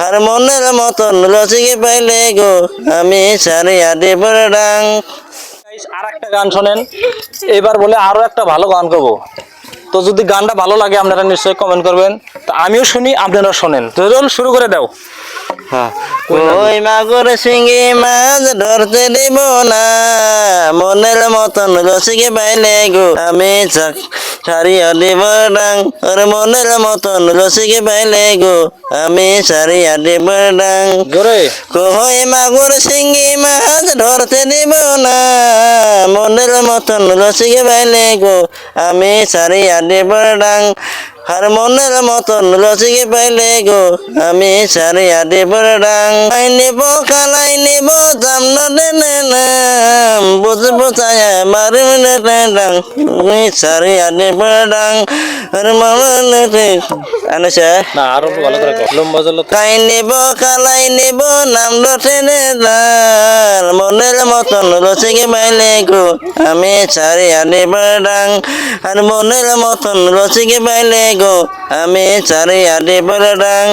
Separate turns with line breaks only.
আর মনের মতন রসিকে পাইলে গো আমি ছাড়িয়া দেব ডাং।
আর একটা গান শোনেন, এবার বলে আরো একটা ভালো গান করবো। তো যদি গানটা ভালো লাগে আপনারা নিশ্চয়ই কমেন্ট করবেন, তো আমিও শুনি আপনারা শোনেন। তো চল শুরু করে দাও।
কই মাগুর শিঙি মাছ ধরতে দিব না, মনের মতন রসিকে পাইলে গো আমি ছাড়িয়া দেব ডাং। আর মনের মতন রসিকে পাইলে গো আমি ছাড়িয়া দেব ডাং।
জোরে
কই মাগুর শিঙি মাছ ধরতে দিব না, মনের মতন রসিকে পাইলে গো আমি ছাড়িয়া দেব ডাং। আর মনের মতন রসিকে পাইলে গো আমি ছাড়িয়া দেব ডাং। নিব খালাই নিব দাম নেনে নাম, বুঝবো ছায়া মারিম ডাং আমি ছাড়িয়া দেব ডাং। আর মনে আনেছে
না, আরো একটু ভালো করে কও। লম্বা জল
কাই নিব খালাই নিব নাম টেনে ডাল, মনের মতন রসিকে পাইলে গো আমি ছাড়িয়া দেব ডাং। আর মনের মতন রসিকে পাইলে গো আমি ছাড়িয়া দেব ডাং।